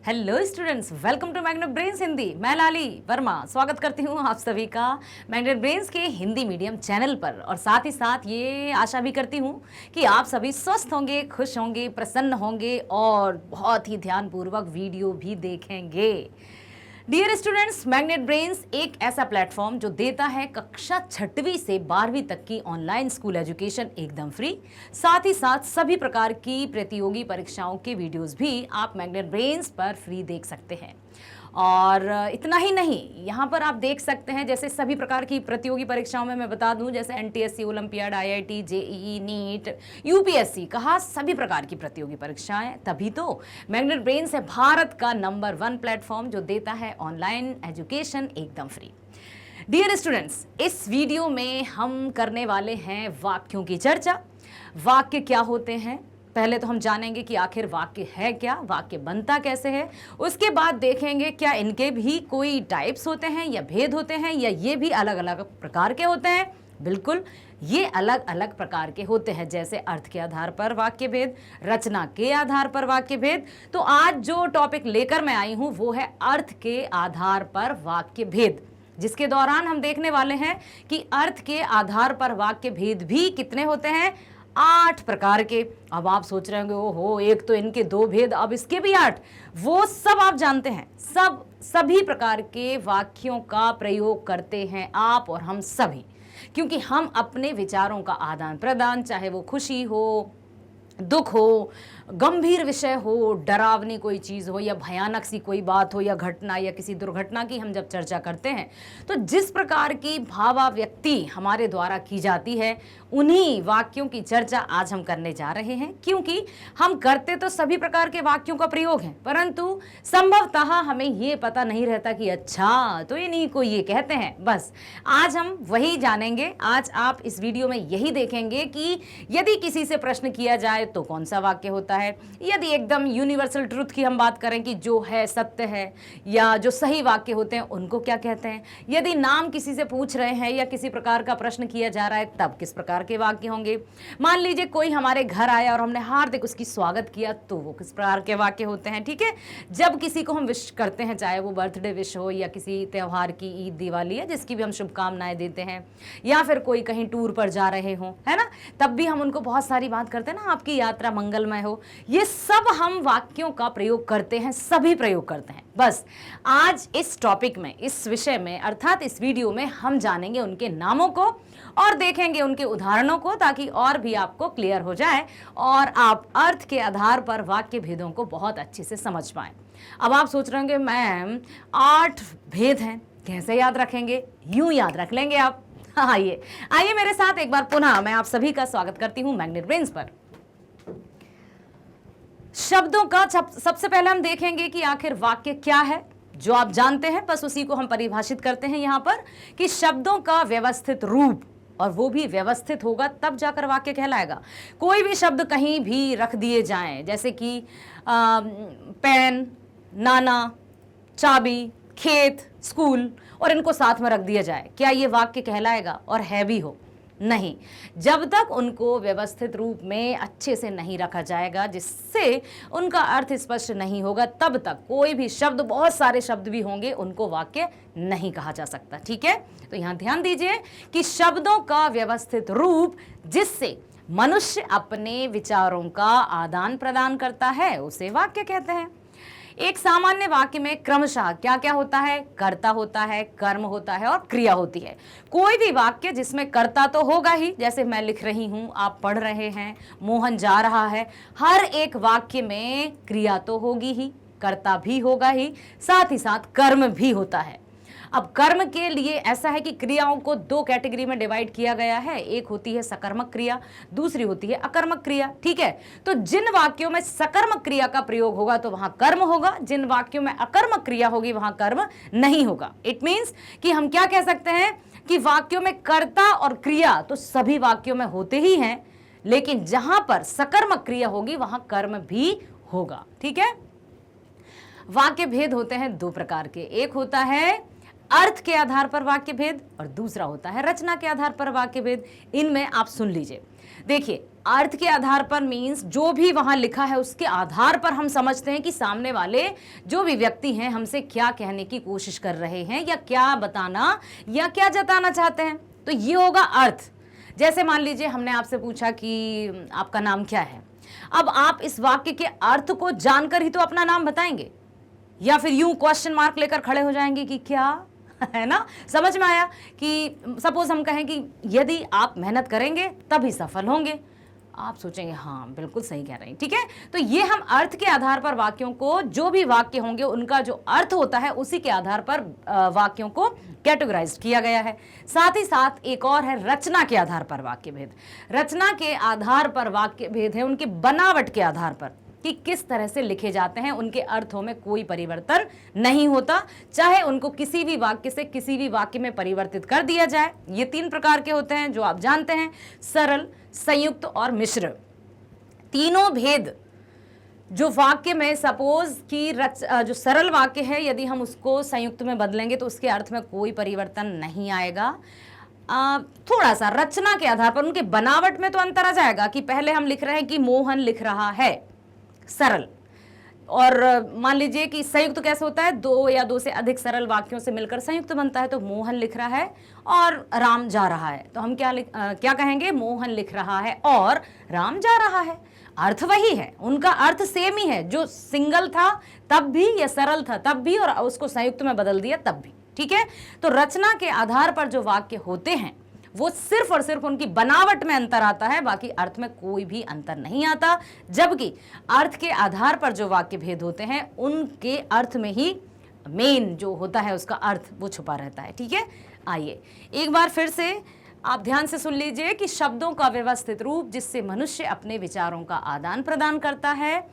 Hello students, welcome to Magnet Brains Hindi. मैं लाली वर्मा स्वागत करती हूँ आप सभी का मैग्नेट ब्रेन्स के हिंदी मीडियम चैनल पर। और साथ ही साथ ये आशा भी करती हूँ कि आप सभी स्वस्थ होंगे, खुश होंगे, प्रसन्न होंगे और बहुत ही ध्यानपूर्वक वीडियो भी देखेंगे। डियर स्टूडेंट्स, मैग्नेट ब्रेन्स एक ऐसा प्लेटफॉर्म जो देता है कक्षा 6वीं से 12वीं तक की ऑनलाइन स्कूल एजुकेशन एकदम फ्री। साथ ही साथ सभी प्रकार की प्रतियोगी परीक्षाओं के वीडियोस भी आप मैग्नेट ब्रेन्स पर फ्री देख सकते हैं। और इतना ही नहीं, यहाँ पर आप देख सकते हैं जैसे सभी प्रकार की प्रतियोगी परीक्षाओं में मैं बता दूं, जैसे NTSC, olympiad, IIT, JEE, NEET, UPSC, कहा सभी प्रकार की प्रतियोगी परीक्षाएं। तभी तो मैग्नेट ब्रेन्स है भारत का नंबर 1 प्लेटफॉर्म जो देता है ऑनलाइन एजुकेशन एकदम फ्री। डियर स्टूडेंट्स, इस वीडियो में हम करने वाले हैं वाक्यों की चर्चा। वाक्य क्या होते हैं, पहले तो हम जानेंगे कि आखिर वाक्य है क्या, वाक्य बनता कैसे है। उसके बाद देखेंगे क्या इनके भी कोई टाइप्स होते हैं या भेद होते हैं, या ये भी अलग अलग प्रकार के होते हैं। बिल्कुल, ये अलग अलग प्रकार के होते हैं, जैसे अर्थ के आधार पर वाक्य भेद, रचना के आधार पर वाक्य भेद। तो आज जो टॉपिक लेकर मैं आई हूं वो है अर्थ के आधार पर वाक्य भेद, जिसके दौरान हम देखने वाले हैं कि अर्थ के आधार पर वाक्य भेद भी कितने होते हैं, 8 प्रकार के। अब आप सोच रहे होंगे ओहो, एक तो इनके 2 भेद, अब इसके भी 8। वो सब आप जानते हैं, सभी प्रकार के वाक्यों का प्रयोग करते हैं आप और हम सभी, क्योंकि हम अपने विचारों का आदान प्रदान, चाहे वो खुशी हो, दुख हो, गंभीर विषय हो, डरावनी कोई चीज़ हो, या भयानक सी कोई बात हो, या घटना या किसी दुर्घटना की हम जब चर्चा करते हैं तो जिस प्रकार की भावाव्यक्ति हमारे द्वारा की जाती है, उन्हीं वाक्यों की चर्चा आज हम करने जा रहे हैं। क्योंकि हम करते तो सभी प्रकार के वाक्यों का प्रयोग है, परंतु संभवतः हमें ये पता नहीं रहता कि अच्छा तो इन्हीं को ये कहते हैं। बस आज हम वही जानेंगे। आज आप इस वीडियो में यही देखेंगे कि यदि किसी से प्रश्न किया जाए तो कौन सा वाक्य होता है, यदि एकदम यूनिवर्सल ट्रुथ की हम बात करें कि जो है सत्य है, या जो सही वाक्य होते हैं उनको क्या कहते हैं, यदि नाम किसी से पूछ रहे हैं या किसी प्रकार का प्रश्न किया जा रहा है तब किस प्रकार के वाक्य होंगे। मान लीजिए कोई हमारे घर आया और हमने हार्दिक उसकी स्वागत किया तो वो किस प्रकार के वाक्य होते हैं। ठीक है, जब किसी को हम विश करते हैं, चाहे वो बर्थडे विश हो या किसी त्यौहार की, ईद, दिवाली है, जिसकी भी हम शुभकामनाएं देते हैं, या फिर कोई कहीं टूर पर जा रहे हो, है ना, तब भी हम उनको बहुत सारी बात करते हैं ना, आपकी यात्रा मंगलमय हो। ये सब हम वाक्यों का प्रयोग करते हैं, सभी प्रयोग करते हैं। बस आज इस टॉपिक में, इस विषय में, अर्थात इस वीडियो में हम जानेंगे उनके नामों को और देखेंगे उनके उदाहरणों को, ताकि और भी आपको क्लियर हो जाए और आप अर्थ के आधार पर वाक्य भेदों को बहुत अच्छे से समझ पाएं। अब आप सोच रहे होंगे मैम 8 भेद हैं, कैसे याद रखेंगे? यूं याद रख लेंगे आप। आइए आइए मेरे साथ एक बार पुनः मैं आप सभी का स्वागत करती हूं मैग्नेट ब्रेन्स पर। शब्दों का सबसे पहले हम देखेंगे कि आखिर वाक्य क्या है, जो आप जानते हैं, बस उसी को हम परिभाषित करते हैं यहां पर कि शब्दों का व्यवस्थित रूप, और वो भी व्यवस्थित होगा तब जाकर वाक्य कहलाएगा। कोई भी शब्द कहीं भी रख दिए जाएं, जैसे कि पेन, नाना, चाबी, खेत, स्कूल, और इनको साथ में रख दिया जाए, क्या ये वाक्य कहलाएगा? और है भी हो? नहीं, जब तक उनको व्यवस्थित रूप में अच्छे से नहीं रखा जाएगा, जिससे उनका अर्थ स्पष्ट नहीं होगा, तब तक कोई भी शब्द, बहुत सारे शब्द भी होंगे, उनको वाक्य नहीं कहा जा सकता। ठीक है, तो यहां ध्यान दीजिए कि शब्दों का व्यवस्थित रूप जिससे मनुष्य अपने विचारों का आदान प्रदान करता है उसे वाक्य कहते हैं। एक सामान्य वाक्य में क्रमशः क्या क्या होता है? कर्ता होता है, कर्म होता है और क्रिया होती है। कोई भी वाक्य जिसमें कर्ता तो होगा ही, जैसे मैं लिख रही हूं, आप पढ़ रहे हैं, मोहन जा रहा है, हर एक वाक्य में क्रिया तो होगी ही, कर्ता भी होगा ही, साथ ही साथ कर्म भी होता है। अब कर्म के लिए ऐसा है कि क्रियाओं को 2 कैटेगरी में डिवाइड किया गया है। एक होती है सकर्मक क्रिया, दूसरी होती है अकर्मक क्रिया। ठीक है, तो जिन वाक्यों में सकर्मक क्रिया का प्रयोग होगा तो वहां कर्म होगा, जिन वाक्यों में अकर्मक क्रिया होगी वहां कर्म नहीं होगा। इट मीन्स कि हम क्या कह सकते हैं कि वाक्यों में कर्ता और क्रिया तो सभी वाक्यों में होते ही हैं, लेकिन जहां पर सकर्मक क्रिया होगी वहां कर्म भी होगा। ठीक है, वाक्य भेद होते हैं 2 प्रकार के। एक होता है अर्थ के आधार पर वाक्य भेद और दूसरा होता है रचना के आधार पर वाक्य भेद। इनमें आप सुन लीजिए। देखिए, अर्थ के आधार पर मीन्स जो भी वहां लिखा है उसके आधार पर हम समझते हैं कि सामने वाले जो भी व्यक्ति हैं हमसे क्या कहने की कोशिश कर रहे हैं या क्या बताना या क्या जताना चाहते हैं, तो ये होगा अर्थ। जैसे मान लीजिए हमने आपसे पूछा कि आपका नाम क्या है। अब आप इस वाक्य के अर्थ को जानकर ही तो अपना नाम बताएंगे, या फिर यूं क्वेश्चन मार्क लेकर खड़े हो जाएंगे कि क्या है ना। समझ में आया कि सपोज हम कहें कि यदि आप मेहनत करेंगे तभी सफल होंगे, आप सोचेंगे हाँ बिल्कुल सही कह रहे हैं, ठीक है। तो ये हम अर्थ के आधार पर वाक्यों को, जो भी वाक्य होंगे उनका जो अर्थ होता है उसी के आधार पर वाक्यों को कैटेगराइज किया गया है। साथ ही साथ एक और है रचना के आधार पर वाक्य भेद। रचना के आधार पर वाक्य भेद है उनकी बनावट के आधार पर कि किस तरह से लिखे जाते हैं, उनके अर्थों में कोई परिवर्तन नहीं होता, चाहे उनको किसी भी वाक्य से किसी भी वाक्य में परिवर्तित कर दिया जाए। ये 3 प्रकार के होते हैं जो आप जानते हैं, सरल, संयुक्त और मिश्र। तीनों भेद जो वाक्य में सपोज कि जो सरल वाक्य है यदि हम उसको संयुक्त में बदलेंगे तो उसके अर्थ में कोई परिवर्तन नहीं आएगा। थोड़ा सा रचना के आधार पर उनके बनावट में तो अंतर आ जाएगा कि पहले हम लिख रहे हैं कि मोहन लिख रहा है, सरल, और मान लीजिए कि संयुक्त कैसे होता है, 2 या 2 से अधिक सरल वाक्यों से मिलकर संयुक्त बनता है। तो मोहन लिख रहा है और राम जा रहा है, तो हम क्या कहेंगे, मोहन लिख रहा है और राम जा रहा है। अर्थ वही है, उनका अर्थ सेम ही है, जो सिंगल था तब भी या सरल था तब भी और उसको संयुक्त में बदल दिया तब भी, ठीक है। तो रचना के आधार पर जो वाक्य होते हैं वो सिर्फ और सिर्फ उनकी बनावट में अंतर आता है, बाकी अर्थ में कोई भी अंतर नहीं आता। जबकि अर्थ के आधार पर जो वाक्य भेद होते हैं उनके अर्थ में ही मेन जो होता है उसका अर्थ वो छुपा रहता है, ठीक है। आइए एक बार फिर से आप ध्यान से सुन लीजिए कि शब्दों का व्यवस्थित रूप जिससे मनुष्य अपने विचारों का आदान प्रदान करता है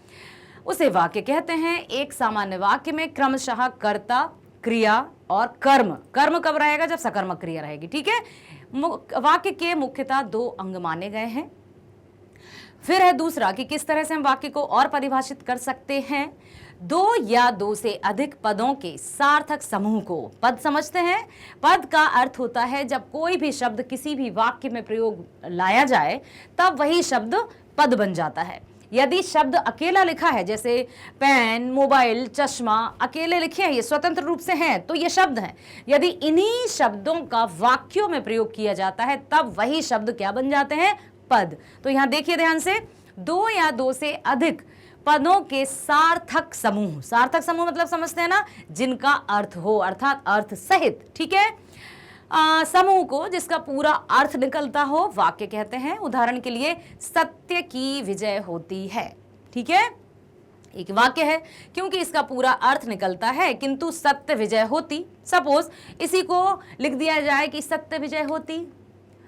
उसे वाक्य कहते हैं। एक सामान्य वाक्य में क्रमशः कर्ता, क्रिया और कर्म, कर्म कब रहेगा, जब सकर्मक क्रिया रहेगी, ठीक है। वाक्य के मुख्यतः 2 अंग माने गए हैं। फिर है दूसरा कि किस तरह से हम वाक्य को और परिभाषित कर सकते हैं। 2 या 2 से अधिक पदों के सार्थक समूह को पद समझते हैं। पद का अर्थ होता है जब कोई भी शब्द किसी भी वाक्य में प्रयोग लाया जाए तब वही शब्द पद बन जाता है। यदि शब्द अकेला लिखा है, जैसे पेन, मोबाइल, चश्मा अकेले लिखे हैं, ये स्वतंत्र रूप से हैं तो ये शब्द हैं। यदि इन्हीं शब्दों का वाक्यों में प्रयोग किया जाता है तब वही शब्द क्या बन जाते हैं, पद। तो यहां देखिए ध्यान से, 2 या 2 से अधिक पदों के सार्थक समूह, सार्थक समूह मतलब समझते हैं ना, जिनका अर्थ हो अर्थात अर्थ सहित, ठीक है, समूह को जिसका पूरा अर्थ निकलता हो वाक्य कहते हैं। उदाहरण के लिए सत्य की विजय होती है, ठीक है, एक वाक्य है क्योंकि इसका पूरा अर्थ निकलता है किंतु सत्य विजय होती। सपोज इसी को लिख दिया जाए कि सत्य विजय होती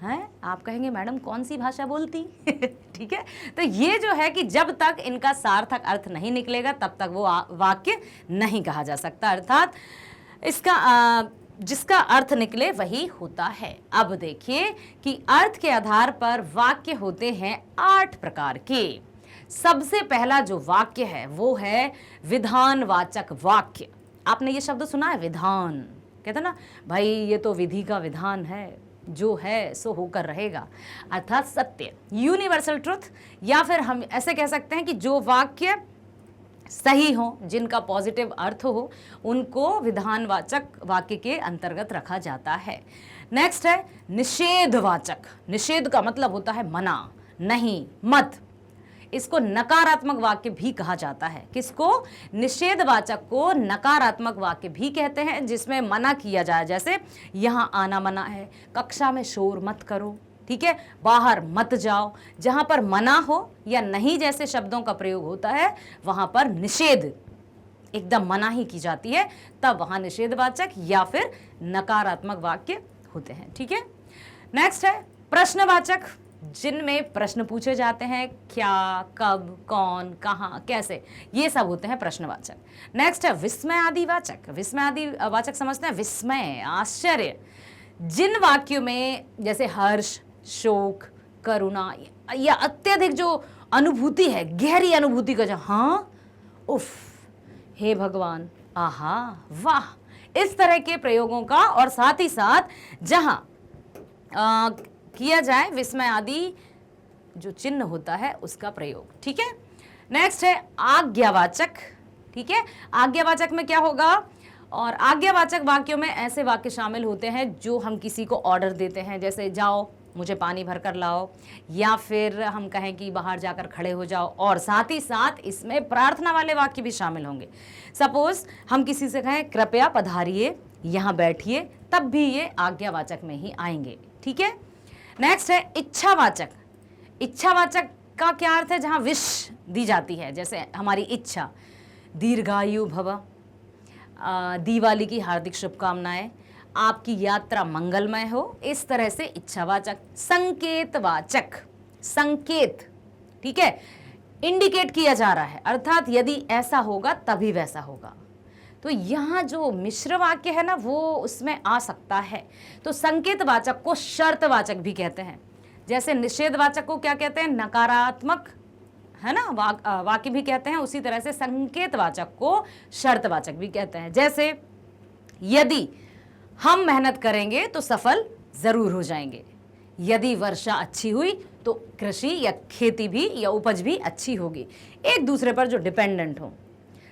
है, आप कहेंगे मैडम कौन सी भाषा बोलती ठीक है। तो ये जो है कि जब तक इनका सार्थक अर्थ नहीं निकलेगा तब तक वो वाक्य नहीं कहा जा सकता, अर्थात इसका जिसका अर्थ निकले वही होता है। अब देखिए कि अर्थ के आधार पर वाक्य होते हैं 8 प्रकार के। सबसे पहला जो वाक्य है वो है विधानवाचक वाक्य। आपने ये शब्द सुना है, विधान, कहते ना भाई ये तो विधि का विधान है, जो है सो होकर रहेगा, अर्थात सत्य, यूनिवर्सल ट्रुथ। या फिर हम ऐसे कह सकते हैं कि जो वाक्य सही हो, जिनका पॉजिटिव अर्थ हो, उनको विधानवाचक वाक्य के अंतर्गत रखा जाता है। नेक्स्ट है निषेधवाचक। निषेध का मतलब होता है मना, नहीं, मत। इसको नकारात्मक वाक्य भी कहा जाता है। किसको? निषेधवाचक को नकारात्मक वाक्य भी कहते हैं, जिसमें मना किया जाए, जैसे यहाँ आना मना है, कक्षा में शोर मत करो, ठीक है, बाहर मत जाओ। जहां पर मना हो या नहीं जैसे शब्दों का प्रयोग होता है वहां पर निषेध, एकदम मना ही की जाती है, तब वहां निषेधवाचक या फिर नकारात्मक वाक्य होते हैं, ठीक है। नेक्स्ट है प्रश्नवाचक, जिनमें प्रश्न पूछे जाते हैं, क्या, कब, कौन, कहां, कैसे, ये सब होते हैं प्रश्नवाचक। नेक्स्ट है विस्मय आदि वाचक। विस्मय आदि वाचक समझते हैं विस्मय, आश्चर्य, जिन वाक्यों में जैसे हर्ष, शोक, करुणा या अत्यधिक जो अनुभूति है, गहरी अनुभूति का, जो हाँ, उफ, हे भगवान, आहा, वाह, इस तरह के प्रयोगों का, और साथ ही साथ जहां किया जाए विस्मय आदि जो चिन्ह होता है उसका प्रयोग। ठीक है, नेक्स्ट है आज्ञावाचक। ठीक है, आज्ञावाचक में क्या होगा, और आज्ञावाचक वाक्यों में ऐसे वाक्य शामिल होते हैं जो हम किसी को ऑर्डर देते हैं, जैसे जाओ मुझे पानी भर कर लाओ, या फिर हम कहें कि बाहर जाकर खड़े हो जाओ, और साथ ही साथ इसमें प्रार्थना वाले वाक्य भी शामिल होंगे। सपोज हम किसी से कहें कृपया पधारिए, यहाँ बैठिए, तब भी ये आज्ञावाचक में ही आएंगे। ठीक है, नेक्स्ट है इच्छावाचक। इच्छावाचक का क्या अर्थ है, जहां विश दी जाती है, जैसे हमारी इच्छा, दीर्घायु भव, दिवाली की हार्दिक शुभकामनाएं, आपकी यात्रा मंगलमय हो, इस तरह से इच्छावाचक। संकेतवाचक, संकेत, ठीक है, इंडिकेट किया जा रहा है, अर्थात यदि ऐसा होगा तभी वैसा होगा। तो यहाँ जो मिश्र वाक्य है ना वो उसमें आ सकता है। तो संकेतवाचक को शर्तवाचक भी कहते हैं, जैसे निषेधवाचक को क्या कहते हैं, नकारात्मक, है ना, वाक्य भी कहते हैं। उसी तरह से संकेतवाचक को शर्तवाचक भी कहते हैं, जैसे यदि हम मेहनत करेंगे तो सफल जरूर हो जाएंगे, यदि वर्षा अच्छी हुई तो कृषि या खेती भी या उपज भी अच्छी होगी, एक दूसरे पर जो डिपेंडेंट हो।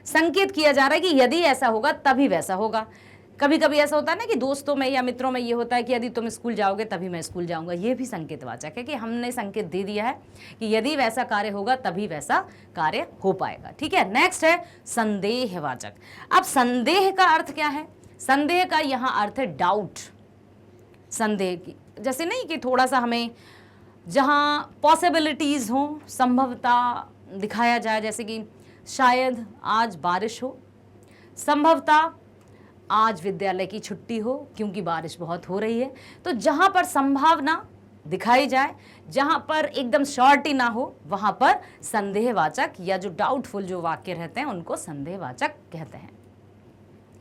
संकेत किया जा रहा है कि यदि ऐसा होगा तभी वैसा होगा। कभी कभी ऐसा होता है ना कि दोस्तों में या मित्रों में ये होता है कि यदि तुम स्कूल जाओगे तभी मैं स्कूल जाऊंगा, ये भी संकेतवाचक है कि हमने संकेत दे दिया है कि यदि वैसा कार्य होगा तभी वैसा कार्य हो पाएगा। ठीक है, नेक्स्ट है संदेहवाचक। अब संदेह का अर्थ क्या है, संदेह का यहाँ अर्थ है डाउट। संदेह की जैसे नहीं कि थोड़ा सा हमें जहाँ पॉसिबिलिटीज हो, संभवता दिखाया जाए, जैसे कि शायद आज बारिश हो, संभवतः आज विद्यालय की छुट्टी हो क्योंकि बारिश बहुत हो रही है। तो जहाँ पर संभावना दिखाई जाए, जहाँ पर एकदम श्योरिटी ना हो, वहाँ पर संदेहवाचक या जो डाउटफुल जो वाक्य रहते हैं उनको संदेहवाचक कहते हैं।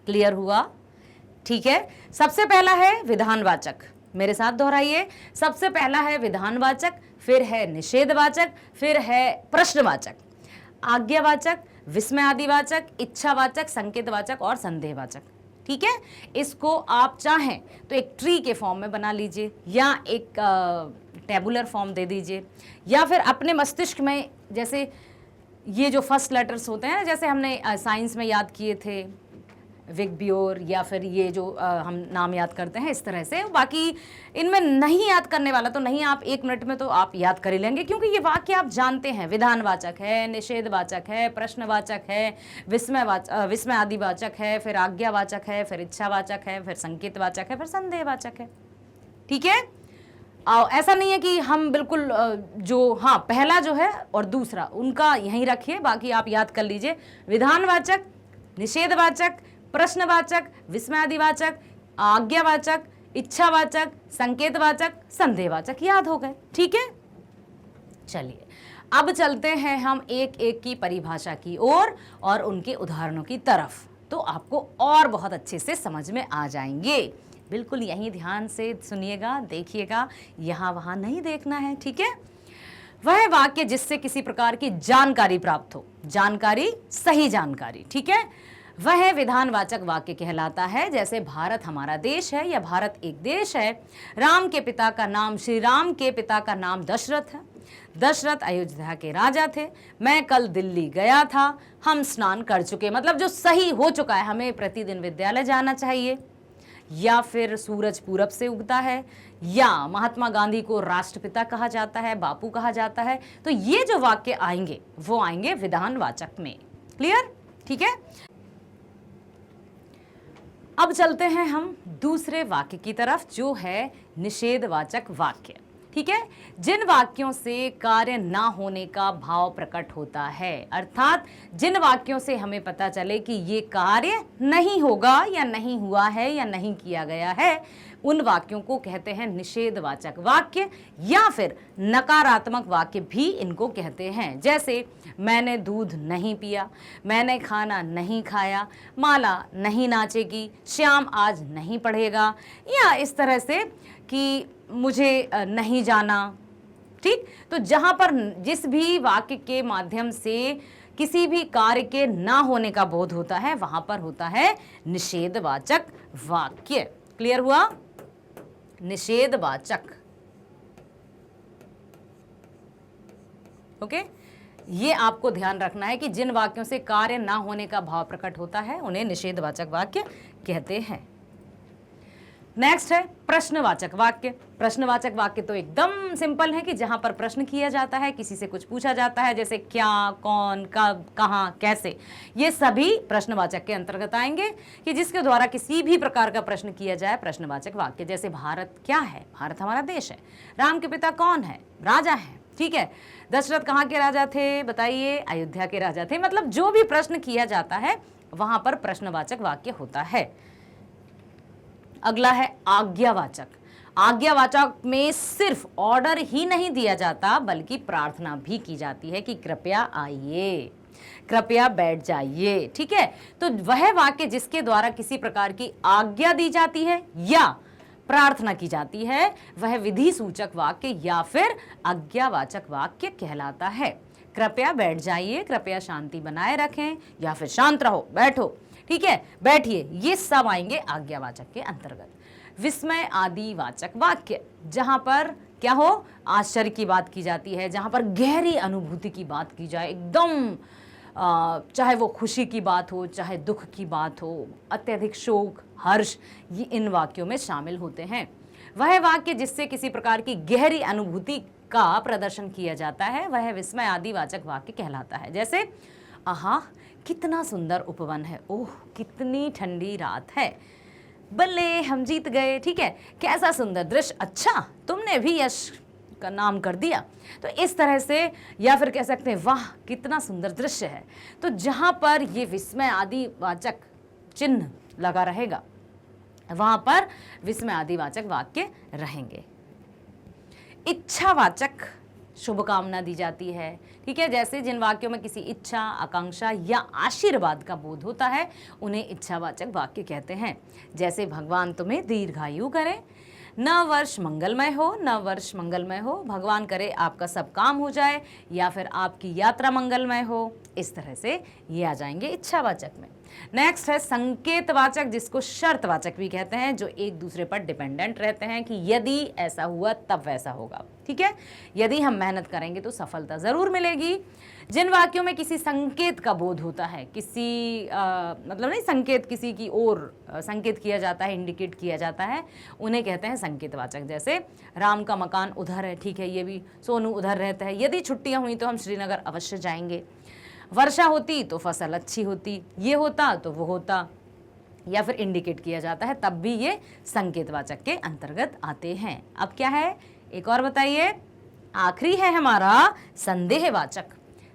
क्लियर हुआ? ठीक है, सबसे पहला है विधानवाचक, मेरे साथ दोहराइए। सबसे पहला है विधानवाचक, फिर है निषेधवाचक, फिर है प्रश्नवाचक, आज्ञावाचक, विस्मयादिवाचक, इच्छावाचक, संकेतवाचक और संदेहवाचक। ठीक है, इसको आप चाहें तो एक ट्री के फॉर्म में बना लीजिए, या एक टेबुलर फॉर्म दे दीजिए, या फिर अपने मस्तिष्क में जैसे ये जो फर्स्ट लेटर्स होते हैं, जैसे हमने साइंस में याद किए थे विगब्योर, या फिर ये जो हम नाम याद करते हैं, इस तरह से। बाकी इनमें नहीं याद करने वाला तो नहीं, आप 1 मिनट में तो आप याद कर ही लेंगे, क्योंकि ये वाक्य आप जानते हैं। विधानवाचक है, निषेधवाचक है, प्रश्नवाचक है, विस्मय आदिवाचक है, फिर आज्ञावाचक है, फिर इच्छावाचक है, फिर संकेतवाचक है, फिर संदेहवाचक है। ठीक है, ऐसा नहीं है कि हम बिल्कुल जो हाँ पहला जो है और दूसरा उनका यहीं रखिए, बाकी आप याद कर लीजिए। विधानवाचक, निषेधवाचक, प्रश्नवाचक, विस्मयादिवाचक, आज्ञावाचक, इच्छावाचक, संकेतवाचक, संदेहवाचक याद हो गए। ठीक है, चलिए अब चलते हैं हम एक एक की परिभाषा की ओर और उनके उदाहरणों की तरफ, तो आपको और बहुत अच्छे से समझ में आ जाएंगे। बिल्कुल यहीं ध्यान से सुनिएगा, देखिएगा, यहाँ वहाँ नहीं देखना है। ठीक है, वह वाक्य जिससे किसी प्रकार की जानकारी प्राप्त हो, जानकारी, सही जानकारी। ठीक है, वह विधानवाचक वाक्य कहलाता है। जैसे भारत हमारा देश है या भारत एक देश है, राम के पिता का नाम, श्री राम के पिता का नाम दशरथ है, दशरथ अयोध्या के राजा थे, मैं कल दिल्ली गया था, हम स्नान कर चुके। मतलब जो सही हो चुका है, हमें प्रतिदिन विद्यालय जाना चाहिए, या फिर सूरज पूरब से उगता है, या महात्मा गांधी को राष्ट्रपिता कहा जाता है, बापू कहा जाता है। तो ये जो वाक्य आएंगे वो आएंगे विधानवाचक में। क्लियर? ठीक है, अब चलते हैं हम दूसरे वाक्य की तरफ, जो है निषेधवाचक वाक्य। ठीक है, जिन वाक्यों से कार्य ना होने का भाव प्रकट होता है, अर्थात जिन वाक्यों से हमें पता चले कि ये कार्य नहीं होगा या नहीं हुआ है या नहीं किया गया है, उन वाक्यों को कहते हैं निषेधवाचक वाक्य, या फिर नकारात्मक वाक्य भी इनको कहते हैं। जैसे मैंने दूध नहीं पिया, मैंने खाना नहीं खाया, माला नहीं नाचेगी, श्याम आज नहीं पढ़ेगा, या इस तरह से कि मुझे नहीं जाना। ठीक, तो जहाँ पर जिस भी वाक्य के माध्यम से किसी भी कार्य के ना होने का बोध होता है, वहां पर होता है निषेधवाचक वाक्य। क्लियर हुआ? निषेधवाचक। ओके, ये आपको ध्यान रखना है कि जिन वाक्यों से कार्य ना होने का भाव प्रकट होता है उन्हें निषेधवाचक वाक्य कहते हैं। नेक्स्ट है प्रश्नवाचक वाक्य। प्रश्नवाचक वाक्य तो एकदम सिंपल है कि जहां पर प्रश्न किया जाता है, किसी से कुछ पूछा जाता है, जैसे क्या, कौन, कब, कहां, कैसे, ये सभी प्रश्नवाचक के अंतर्गत आएंगे कि जिसके द्वारा किसी भी प्रकार का प्रश्न किया जाए, प्रश्नवाचक वाक्य। जैसे भारत क्या है? भारत हमारा देश है। राम के पिता कौन है? राजा है। ठीक है। दशरथ कहाँ के राजा थे? बताइए। अयोध्या के राजा थे। मतलब जो भी प्रश्न किया जाता है वहां पर प्रश्नवाचक वाक्य होता है। अगला है आज्ञावाचक। आज्ञावाचक में सिर्फ ऑर्डर ही नहीं दिया जाता बल्कि प्रार्थना भी की जाती है कि कृपया आइए, कृपया बैठ जाइए। ठीक है, तो वह वाक्य जिसके द्वारा किसी प्रकार की आज्ञा दी जाती है या प्रार्थना की जाती है वह विधि सूचक वाक्य या फिर आज्ञावाचक वाक्य कहलाता है। कृपया बैठ जाइए, कृपया शांति बनाए रखें, या फिर शांत रहो, बैठो, ठीक है, बैठिए, ये सब आएंगे आज्ञावाचक के अंतर्गत। विस्मय आदि वाचक वाक्य, जहां पर क्या हो, आश्चर्य की बात की जाती है, जहां पर गहरी अनुभूति की बात की जाए, एकदम चाहे वो खुशी की बात हो, चाहे दुख की बात हो, अत्यधिक शोक, हर्ष, ये इन वाक्यों में शामिल होते हैं। वह वाक्य जिससे किसी प्रकार की गहरी अनुभूति का प्रदर्शन किया जाता है वह विस्मय आदि वाचक वाक्य कहलाता है। जैसे आहा कितना सुंदर उपवन है, ओह कितनी ठंडी रात है, बल्ले हम जीत गए। ठीक है, कैसा सुंदर दृश्य, अच्छा तुमने भी यश का नाम कर दिया। तो इस तरह से, या फिर कह सकते हैं वाह कितना सुंदर दृश्य है। तो जहां पर ये विस्मय आदि वाचक चिन्ह लगा रहेगा वहां पर विस्मय आदि वाचक वाक्य रहेंगे। इच्छावाचक शुभकामना दी जाती है। ठीक है, जैसे जिन वाक्यों में किसी इच्छा, आकांक्षा या आशीर्वाद का बोध होता है उन्हें इच्छावाचक वाक्य कहते हैं। जैसे भगवान तुम्हें दीर्घायु करे, नव वर्ष मंगलमय हो, नव वर्ष मंगलमय हो, भगवान करे आपका सब काम हो जाए, या फिर आपकी यात्रा मंगलमय हो। इस तरह से ये आ जाएंगे इच्छावाचक में। नेक्स्ट है संकेतवाचक, जिसको शर्तवाचक भी कहते हैं, जो एक दूसरे पर डिपेंडेंट रहते हैं कि यदि ऐसा हुआ तब वैसा होगा। ठीक है, यदि हम मेहनत करेंगे तो सफलता जरूर मिलेगी। जिन वाक्यों में किसी संकेत का बोध होता है, किसी मतलब नहीं, संकेत किसी की ओर संकेत किया जाता है, इंडिकेट किया जाता है, उन्हें कहते हैं संकेतवाचक। जैसे राम का मकान उधर है, ठीक है, ये भी सोनू उधर रहता है, यदि छुट्टियां हुई तो हम श्रीनगर अवश्य जाएंगे, वर्षा होती तो फसल अच्छी होती, ये होता तो वो होता, या फिर इंडिकेट किया जाता है, तब भी ये संकेतवाचक के अंतर्गत आते हैं। अब क्या है, एक और बताइए। आखिरी है हमारा संदेहवाचक।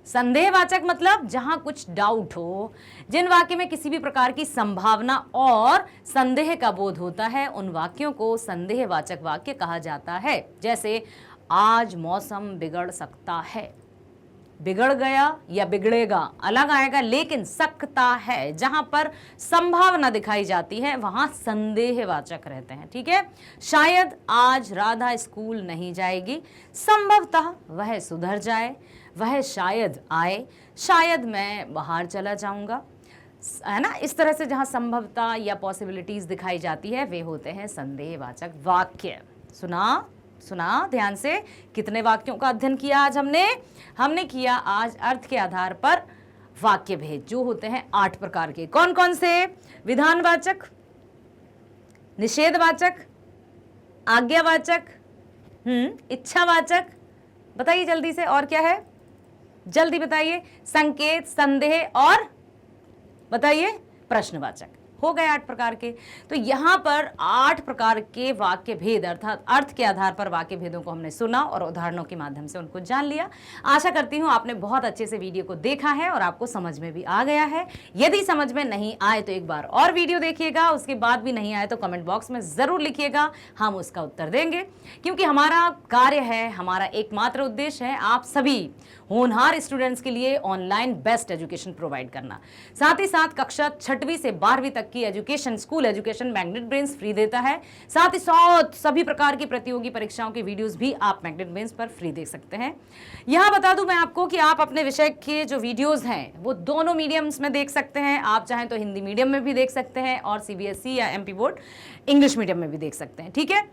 संदेहवाचक मतलब जहां कुछ डाउट हो, जिन वाक्य में किसी भी प्रकार की संभावना और संदेह का बोध होता है उन वाक्यों को संदेहवाचक वाक्य कहा जाता है। जैसे आज मौसम बिगड़ सकता है, बिगड़ गया या बिगड़ेगा अलग आएगा, लेकिन सकता है, जहां पर संभावना दिखाई जाती है वहां संदेहवाचक रहते हैं। ठीक है, शायद आज राधा स्कूल नहीं जाएगी, संभवतः वह सुधर जाए, वह शायद आए, शायद मैं बाहर चला जाऊंगा, है ना। इस तरह से जहां संभवता या पॉसिबिलिटीज दिखाई जाती है वे होते हैं संदेहवाचक वाक्य। सुना ध्यान से। कितने वाक्यों का अध्ययन किया आज हमने किया आज अर्थ के आधार पर वाक्य भेद, जो होते हैं 8 प्रकार के। कौन कौन से? विधानवाचक, निषेधवाचक, आज्ञावाचक, इच्छावाचक, बताइए जल्दी से, और क्या है जल्दी बताइए। संकेत, संदेह, और बताइए प्रश्नवाचक। हो गए 8 प्रकार के। तो यहां पर 8 प्रकार के वाक्य भेद अर्थात अर्थ के आधार पर वाक्य भेदों को हमने सुना और उदाहरणों के माध्यम से उनको जान लिया। आशा करती हूं आपने बहुत अच्छे से वीडियो को देखा है और आपको समझ में भी आ गया है। यदि समझ में नहीं आए तो एक बार और वीडियो देखिएगा, उसके बाद भी नहीं आए तो कमेंट बॉक्स में जरूर लिखिएगा, हम उसका उत्तर देंगे। क्योंकि हमारा कार्य है, हमारा एकमात्र उद्देश्य है आप सभी होनहार स्टूडेंट्स के लिए ऑनलाइन बेस्ट एजुकेशन प्रोवाइड करना। साथ ही साथ कक्षा 6वीं से 12वीं तक तक की education, school education magnet brains free देता है। साथ ही साथ सभी प्रकार की प्रतियोगी परीक्षाओं के वीडियोस भी आप मैग्नेट ब्रेन्स पर फ्री देख सकते हैं। यहां बता दूं मैं आपको कि आप अपने विषय के जो वीडियोस हैं वो दोनों मीडियम्स में देख सकते हैं। आप चाहें तो हिंदी मीडियम में भी देख सकते हैं और सीबीएसई या एमपी बोर्ड इंग्लिश मीडियम में भी देख सकते हैं। ठीक है,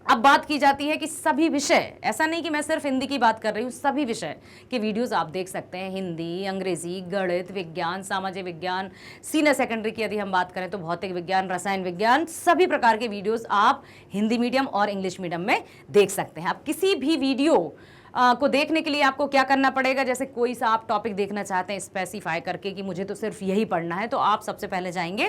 अब बात की जाती है कि सभी विषय, ऐसा नहीं कि मैं सिर्फ हिंदी की बात कर रही हूँ, सभी विषय के वीडियोस आप देख सकते हैं। हिंदी, अंग्रेजी, गणित, विज्ञान, सामाजिक विज्ञान, सीनियर सेकेंडरी की यदि हम बात करें तो भौतिक विज्ञान, रसायन विज्ञान, सभी प्रकार के वीडियोस आप हिंदी मीडियम और इंग्लिश मीडियम में देख सकते हैं। आप किसी भी वीडियो को देखने के लिए आपको क्या करना पड़ेगा, जैसे कोई सा आप टॉपिक देखना चाहते हैं स्पेसिफाई करके कि मुझे तो सिर्फ यही पढ़ना है, तो आप सबसे पहले जाएंगे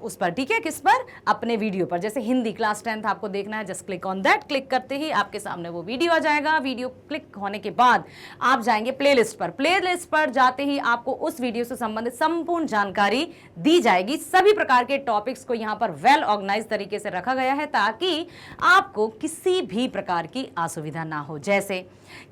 उस पर। ठीक है, किस पर? अपने वीडियो पर। जैसे हिंदी क्लास 10th आपको देखना है, just click on that. Click करते ही आपके सामने वो वीडियो आ जाएगा। वीडियो क्लिक होने के बाद आप जाएंगे प्लेलिस्ट पर। प्लेलिस्ट पर जाते ही आपको उस वीडियो से संबंधित संपूर्ण जानकारी दी जाएगी। सभी प्रकार के टॉपिक्स को यहाँ पर वेल ऑर्गेनाइज तरीके से रखा गया है ताकि आपको किसी भी प्रकार की असुविधा ना हो। जैसे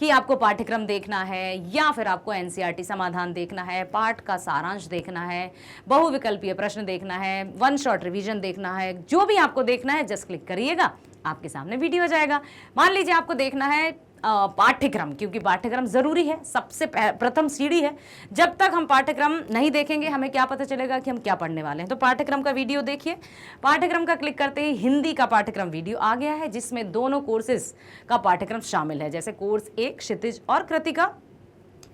कि आपको पाठ्यक्रम देखना है या फिर आपको एनसीईआरटी समाधान देखना है, पाठ का सारांश देखना है, बहुविकल्पीय प्रश्न देखना है, वन शॉट रिवीजन देखना है, जो भी आपको देखना है जस्ट क्लिक करिएगा, आपके सामने वीडियो आ जाएगा। मान लीजिए आपको देखना है पाठ्यक्रम, क्योंकि पाठ्यक्रम जरूरी है, सबसे प्रथम सीढ़ी है। जब तक हम पाठ्यक्रम नहीं देखेंगे हमें क्या पता चलेगा कि हम क्या पढ़ने वाले हैं। तो पाठ्यक्रम का वीडियो देखिए। पाठ्यक्रम का क्लिक करते ही हिंदी का पाठ्यक्रम वीडियो आ गया है, जिसमें दोनों कोर्सेज का पाठ्यक्रम शामिल है, जैसे कोर्स 1 क्षितिज और कृतिका,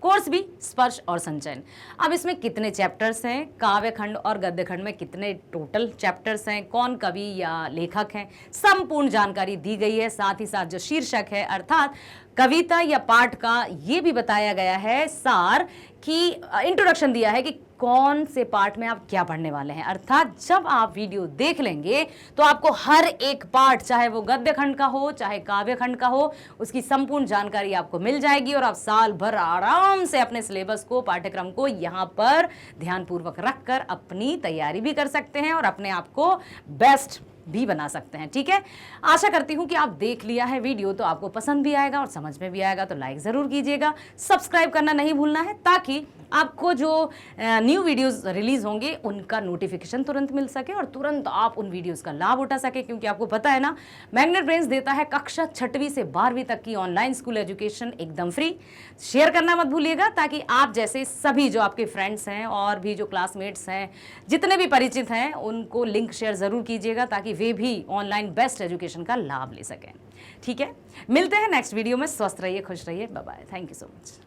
कोर्स भी स्पर्श और संचयन। अब इसमें कितने चैप्टर्स हैं, काव्य खंड और गद्य खंड में कितने टोटल चैप्टर्स हैं, कौन कवि या लेखक हैं, संपूर्ण जानकारी दी गई है। साथ ही साथ जो शीर्षक है अर्थात कविता या पाठ का, ये भी बताया गया है सार की इंट्रोडक्शन दिया है कि कौन से पार्ट में आप क्या पढ़ने वाले हैं। अर्थात जब आप वीडियो देख लेंगे तो आपको हर एक पार्ट, चाहे वो गद्य खंड का हो चाहे काव्य खंड का हो, उसकी संपूर्ण जानकारी आपको मिल जाएगी और आप साल भर आराम से अपने सिलेबस को, पाठ्यक्रम को यहाँ पर ध्यानपूर्वक रखकर अपनी तैयारी भी कर सकते हैं और अपने आप को बेस्ट भी बना सकते हैं। ठीक है, आशा करती हूं कि आप देख लिया है वीडियो तो आपको पसंद भी आएगा और समझ में भी आएगा। तो लाइक जरूर कीजिएगा, सब्सक्राइब करना नहीं भूलना है ताकि आपको जो न्यू वीडियोस रिलीज होंगे उनका नोटिफिकेशन तुरंत मिल सके और तुरंत आप उन वीडियोस का लाभ उठा सके। क्योंकि आपको पता है ना, मैग्नेट ब्रेन्स देता है कक्षा 6वीं से 12वीं तक की ऑनलाइन स्कूल एजुकेशन एकदम फ्री। शेयर करना मत भूलिएगा ताकि आप जैसे सभी जो आपके फ्रेंड्स हैं और भी जो क्लासमेट्स हैं, जितने भी परिचित हैं, उनको लिंक शेयर जरूर कीजिएगा ताकि वे भी ऑनलाइन बेस्ट एजुकेशन का लाभ ले सकें। ठीक है, मिलते हैं नेक्स्ट वीडियो में। स्वस्थ रहिए, खुश रहिए, bye bye, thank you so much.